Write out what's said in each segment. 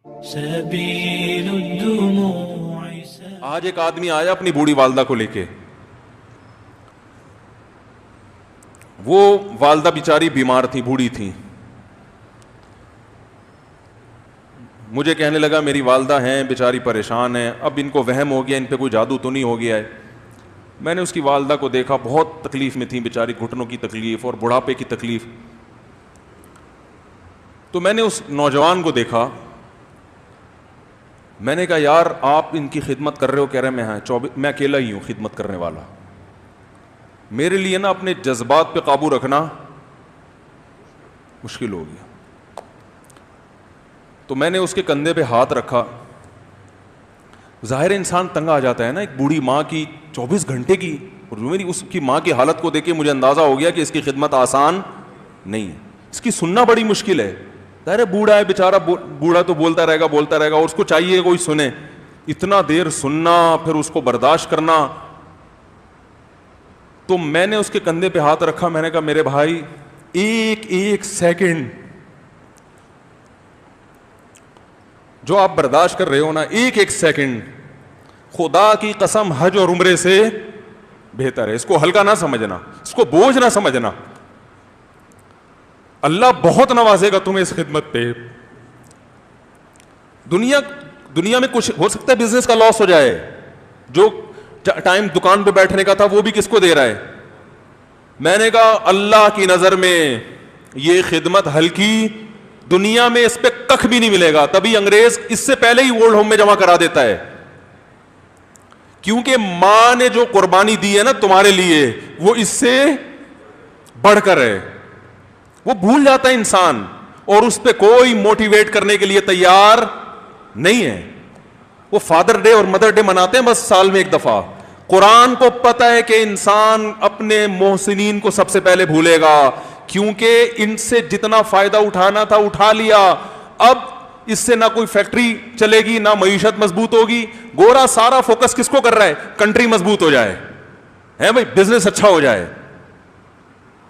سبيل الدموع. آج ایک آدمی آیا اپنی بوڑھی والدہ کو لے کے. وہ والدہ بیچاری بیمار تھی, بوڑھی تھی. مجھے کہنے لگا میری والدہ ہیں بیچاری پریشان ہیں, اب ان کو وہم ہو گیا ان پہ کوئی جادو تو نہیں ہو گیا ہے. میں نے اس کی والدہ کو دیکھا, بہت تکلیف میں تھی بیچاری, گھٹنوں کی تکلیف اور بڑھاپے کی تکلیف. تو میں نے اس نوجوان کو دیکھا, میں نے کہا یار آپ ان کی خدمت کر رہے ہو؟ کہہ رہے میں اکیلا ہی ہوں خدمت کرنے والا. میرے لیے نا اپنے جذبات پہ قابو رکھنا مشکل ہو گیا. تو میں نے اس کے کندھے پہ ہاتھ رکھا. ظاہر انسان تنگ آ جاتا ہے نا, ایک بوڑھی ماں کی 24 گھنٹے کی, اور میری اس کی ماں کی حالت کو دیکھ کے مجھے اندازہ ہو گیا کہ اس کی خدمت آسان نہیں ہے, اس کی سننا بڑی مشکل ہے. ظاہر ہے بوڑھا ہے بیچارہ, بوڑھا تو بولتا رہے گا, اور اس کو چاہیے کوئی سنے. اتنا دیر سننا, پھر اس کو برداشت کرنا. تو میں نے اس کے کندھے پہ ہاتھ رکھا, میں نے کہا میرے بھائی ایک سیکنڈ جو آپ برداشت کر رہے ہو نا, ایک سیکنڈ خدا کی قسم حج اور عمرے سے بہتر ہے. اس کو ہلکا نہ سمجھنا, اس کو بوجھ نہ سمجھنا. اللہ بہت نوازے گا تمہیں اس خدمت پہ. دنیا میں کچھ ہو سکتا ہے بزنس کا لاس ہو جائے, جو ٹائم دکان پہ بیٹھنے کا تھا وہ بھی کس کو دے رہا ہے. میں نے کہا اللہ کی نظر میں یہ خدمت ہلکی, دنیا میں اس پہ کخ بھی نہیں ملے گا. تبھی انگریز اس سے پہلے ہی اولڈ ہوم میں جمع کرا دیتا ہے, کیونکہ ماں نے جو قربانی دی ہے نا تمہارے لیے وہ اس سے بڑھ کر ہے. وہ بھول جاتا ہے انسان, اور اس پہ کوئی موٹیویٹ کرنے کے لیے تیار نہیں ہے. وہ فادر ڈے اور مدر ڈے مناتے ہیں بس سال میں ایک دفعہ. قرآن کو پتہ ہے کہ انسان اپنے محسنین کو سب سے پہلے بھولے گا, کیونکہ ان سے جتنا فائدہ اٹھانا تھا اٹھا لیا. اب اس سے نہ کوئی فیکٹری چلے گی, نہ معیشت مضبوط ہوگی. گورا سارا فوکس کس کو کر رہا ہے؟ کنٹری مضبوط ہو جائے, ہے بھائی, بزنس اچھا ہو جائے.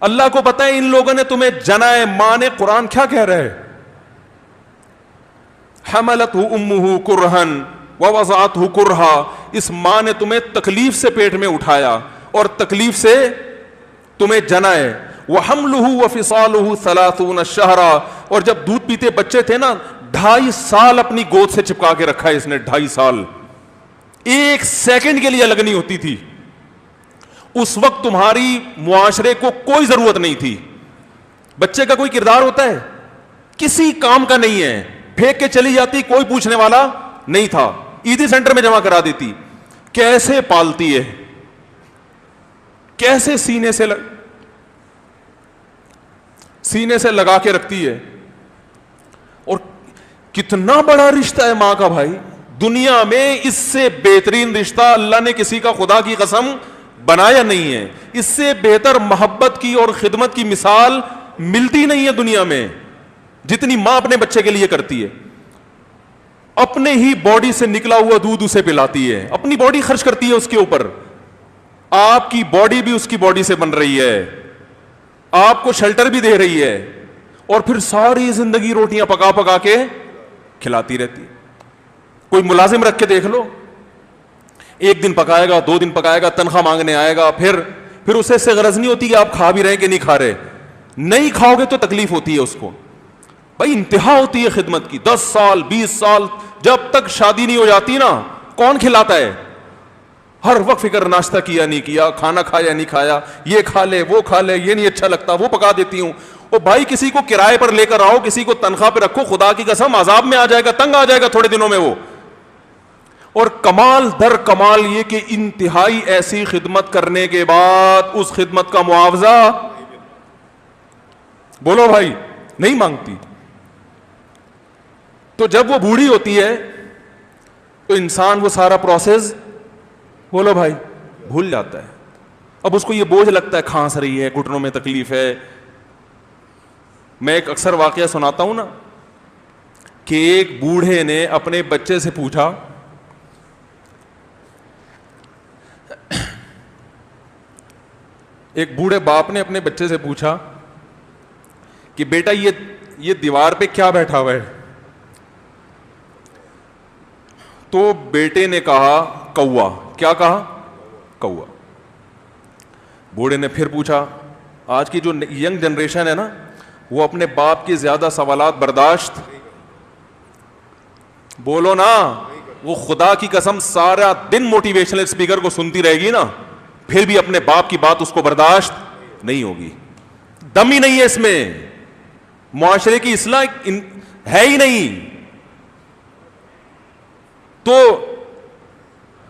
اللہ کو پتہ ہے ان لوگوں نے تمہیں جنا ہے. ماں نے, قرآن کیا کہہ رہا ہے؟ حملتہ امہ کرہن ووضعتہ کرہا. اس ماں نے تمہیں تکلیف سے پیٹ میں اٹھایا اور تکلیف سے تمہیں جنا ہے. وحملہ وفصالہ 30 شہرا. اور جب دودھ پیتے بچے تھے نا 2.5 سال اپنی گود سے چپکا کے رکھا ہے اس نے, 2.5 سال. ایک سیکنڈ کے لیے الگ نہیں ہوتی تھی. اس وقت تمہاری معاشرے کو کوئی ضرورت نہیں تھی. بچے کا کوئی کردار ہوتا ہے؟ کسی کام کا نہیں ہے. پھینک کے چلی جاتی, کوئی پوچھنے والا نہیں تھا. عیدی سینٹر میں جمع کرا دیتی. کیسے پالتی ہے, کیسے سینے سے لگا کے رکھتی ہے. اور کتنا بڑا رشتہ ہے ماں کا بھائی. دنیا میں اس سے بہترین رشتہ اللہ نے کسی کا خدا کی قسم بنایا نہیں ہے. اس سے بہتر محبت کی اور خدمت کی مثال ملتی نہیں ہے دنیا میں, جتنی ماں اپنے بچے کے لیے کرتی ہے. اپنے ہی باڈی سے نکلا ہوا دودھ اسے پلاتی ہے, اپنی باڈی خرچ کرتی ہے اس کے اوپر. آپ کی باڈی بھی اس کی باڈی سے بن رہی ہے, آپ کو شیلٹر بھی دے رہی ہے, اور پھر ساری زندگی روٹیاں پکا پکا کے کھلاتی رہتی. کوئی ملازم رکھ کے دیکھ لو, 1 دن پکائے گا, 2 دن پکائے گا, تنخواہ مانگنے آئے گا, پھر اسے سے غرض نہیں ہوتی کہ آپ کھا بھی رہے ہیں کہ نہیں کھا رہے. نہیں کھاؤ گے تو تکلیف ہوتی ہے اس کو. بھائی انتہا ہوتی ہے خدمت کی. 10 سال 20 سال جب تک شادی نہیں ہو جاتی نا, کون کھلاتا ہے؟ ہر وقت فکر, ناشتہ کیا نہیں کیا, کھانا کھایا نہیں کھایا, یہ کھا لے وہ کھا لے, یہ نہیں اچھا لگتا وہ پکا دیتی ہوں. او بھائی کسی کو کرائے پر لے کر آؤ, کسی کو تنخواہ پہ رکھو, خدا کی قسم عذاب میں آ جائے گا, تنگ آ جائے گا تھوڑے دنوں میں وہ. اور کمال در کمال یہ کہ انتہائی ایسی خدمت کرنے کے بعد اس خدمت کا معاوضہ بولو بھائی نہیں مانگتی. تو جب وہ بوڑھی ہوتی ہے تو انسان وہ سارا پروسیس بولو بھائی بھول جاتا ہے. اب اس کو یہ بوجھ لگتا ہے, کھانس رہی ہے, گھٹنوں میں تکلیف ہے. میں ایک اکثر واقعہ سناتا ہوں نا, کہ ایک بوڑھے نے اپنے بچے سے پوچھا, ایک بوڑھے باپ نے اپنے بچے سے پوچھا کہ بیٹا یہ دیوار پہ کیا بیٹھا ہوا ہے؟ تو بیٹے نے کہا کوا. کیا کہا؟ کوا. بوڑھے نے پھر پوچھا. آج کی جو ینگ جنریشن ہے نا, وہ اپنے باپ کے زیادہ سوالات برداشت, بولو نا, وہ خدا کی قسم سارا دن موٹیویشنل اسپیکر کو سنتی رہے گی نا, پھر بھی اپنے باپ کی بات اس کو برداشت نہیں ہوگی. دم ہی نہیں ہے اس میں, معاشرے کی اصلاح ہے ہی نہیں. تو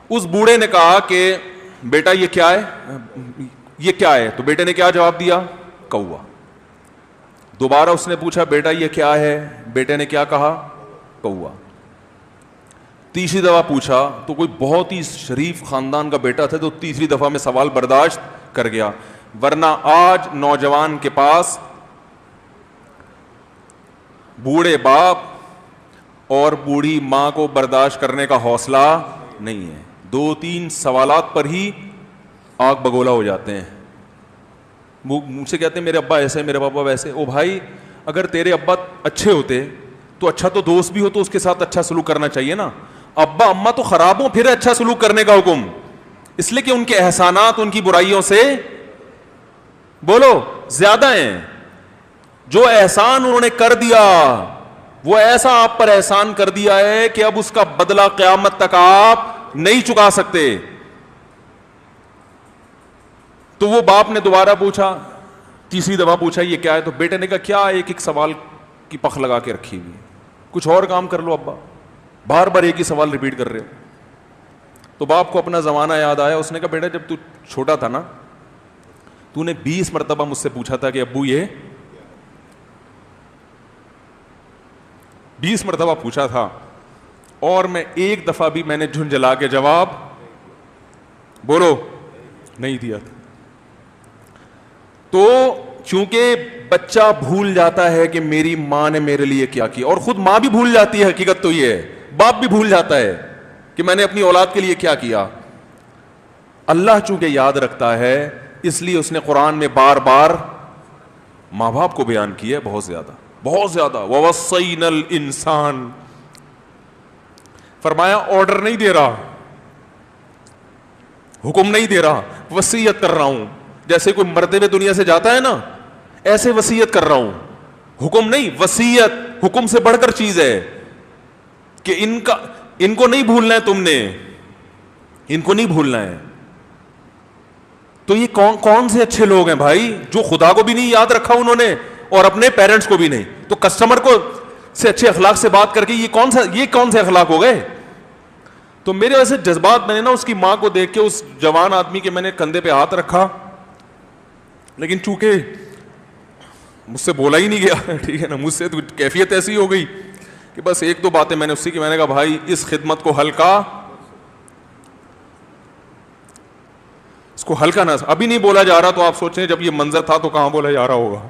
اس بوڑھے نے کہا کہ بیٹا یہ کیا ہے, یہ کیا ہے؟ تو بیٹے نے کیا جواب دیا؟ کوا. دوبارہ اس نے پوچھا بیٹا یہ کیا ہے؟ بیٹے نے کیا کہا؟ کوا. تیسری دفعہ پوچھا تو کوئی بہت ہی شریف خاندان کا بیٹا تھا, تو تیسری دفعہ میں سوال برداشت کر گیا. ورنہ آج نوجوان کے پاس بوڑھے باپ اور بوڑھی ماں کو برداشت کرنے کا حوصلہ نہیں ہے. 2-3 سوالات پر ہی آگ بگولا ہو جاتے ہیں. مجھ سے کہتے ہیں میرے ابا ایسے, میرے پاپا ویسے. او بھائی, اگر تیرے ابا اچھے ہوتے تو اچھا تو دوست بھی ہو تو اس کے ساتھ اچھا سلوک کرنا چاہیے نا. ابا اما تو خراب ہوں پھر اچھا سلوک کرنے کا حکم, اس لیے کہ ان کے احسانات ان کی برائیوں سے بولو زیادہ ہیں. جو احسان انہوں نے کر دیا وہ ایسا آپ پر احسان کر دیا ہے کہ اب اس کا بدلہ قیامت تک آپ نہیں چکا سکتے. تو وہ باپ نے دوبارہ پوچھا, تیسری دفعہ پوچھا یہ کیا ہے؟ تو بیٹے نے کہا کیا ایک ایک سوال کی پخ لگا کے رکھی ہوئی, کچھ اور کام کر لو ابا, بار بار ایک ہی سوال ریپیٹ کر رہے ہو. تو باپ کو اپنا زمانہ یاد آیا. اس نے کہا بیٹا جب تو چھوٹا تھا نا, تو نے 20 مرتبہ مجھ سے پوچھا تھا کہ ابو یہ 20 مرتبہ پوچھا تھا, اور میں ایک دفعہ بھی میں نے جھنجھلا کے جواب بولو نہیں دیا تھا. تو چونکہ بچہ بھول جاتا ہے کہ میری ماں نے میرے لیے کیا کیا, اور خود ماں بھی بھول جاتی ہے, حقیقت تو یہ ہے, باپ بھی بھول جاتا ہے کہ میں نے اپنی اولاد کے لیے کیا کیا. اللہ چونکہ یاد رکھتا ہے اس لیے اس نے قرآن میں بار بار ماں باپ کو بیان کیا ہے, بہت زیادہ بہت زیادہ. وَوَصَّيْنَا الْإِنسَانَ, فرمایا آرڈر نہیں دے رہا, حکم نہیں دے رہا, وصیت کر رہا ہوں. جیسے کوئی مرتے ہوئے دنیا سے جاتا ہے نا, ایسے وصیت کر رہا ہوں, حکم نہیں. وصیت حکم سے بڑھ کر چیز ہے کہ ان کو نہیں بھولنا ہے, تم نے ان کو نہیں بھولنا ہے. تو یہ کون سے اچھے لوگ ہیں بھائی جو خدا کو بھی نہیں یاد رکھا انہوں نے اور اپنے پیرنٹس کو بھی نہیں. تو کسٹمر کو سے اچھے اخلاق سے بات کر کے یہ کون سے اخلاق ہو گئے. تو میرے ویسے جذبات, میں نے نا اس کی ماں کو دیکھ کے اس جوان آدمی کے میں نے کندھے پہ ہاتھ رکھا, لیکن چونکہ مجھ سے بولا ہی نہیں گیا, ٹھیک ہے نا, مجھ سے تو کیفیت ایسی ہو گئی کہ بس 1-2 باتیں میں نے اس سے کی. میں نے کہا بھائی اس خدمت کو ہلکا, اس کو ہلکا نہ, ابھی نہیں بولا جا رہا تو آپ سوچیں جب یہ منظر تھا تو کہاں بولا جا رہا ہوگا.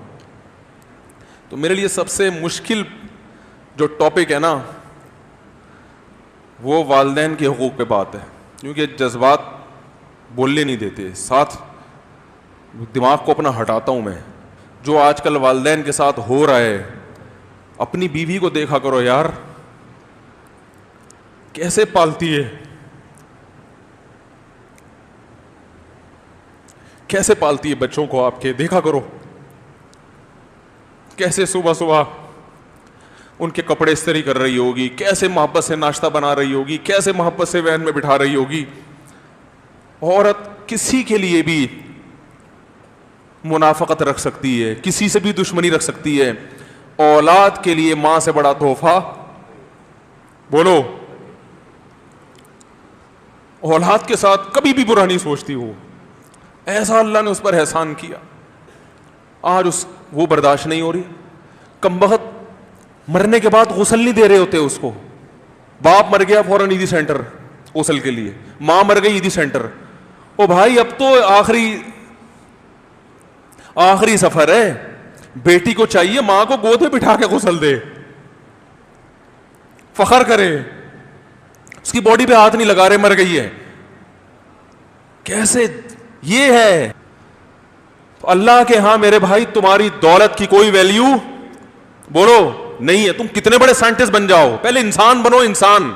تو میرے لیے سب سے مشکل جو ٹاپک ہے نا وہ والدین کے حقوق پہ بات ہے, کیونکہ جذبات بولنے نہیں دیتے. ساتھ دماغ کو اپنا ہٹاتا ہوں میں. جو آج کل والدین کے ساتھ ہو رہا ہے, اپنی بیوی کو دیکھا کرو یار, کیسے پالتی ہے, کیسے پالتی ہے بچوں کو آپ کے, دیکھا کرو کیسے صبح صبح ان کے کپڑے استری کر رہی ہوگی, کیسے محبت سے ناشتہ بنا رہی ہوگی, کیسے محبت سے وین میں بٹھا رہی ہوگی. عورت کسی کے لیے بھی منافقت رکھ سکتی ہے, کسی سے بھی دشمنی رکھ سکتی ہے. اولاد کے لیے ماں سے بڑا تحفہ بولو, اولاد کے ساتھ کبھی بھی برا نہیں سوچتی وہ, ایسا اللہ نے اس پر احسان کیا. آج وہ برداشت نہیں ہو رہی. کمبخت مرنے کے بعد غسل نہیں دے رہے ہوتے اس کو. باپ مر گیا فوراً عیدی سینٹر غسل کے لیے, ماں مر گئی عیدی سینٹر. او بھائی اب تو آخری سفر ہے, بیٹی کو چاہیے ماں کو گود میں بٹھا کے غسل دے, فخر کرے, اس کی باڈی پہ ہاتھ نہیں لگا رہے, مر گئی ہے. کیسے یہ ہے اللہ کے ہاں میرے بھائی, تمہاری دولت کی کوئی ویلیو بولو نہیں ہے. تم کتنے بڑے سائنٹسٹ بن جاؤ, پہلے انسان بنو. انسان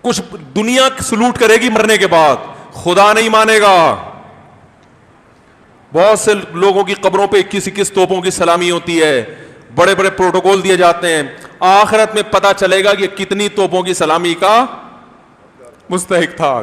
کچھ دنیا سلوٹ کرے گی مرنے کے بعد, خدا نہیں مانے گا. بہت سے لوگوں کی قبروں پہ 21 توپوں کی سلامی ہوتی ہے, بڑے بڑے پروٹوکول دیے جاتے ہیں. آخرت میں پتہ چلے گا کہ کتنی توپوں کی سلامی کا مستحق تھا.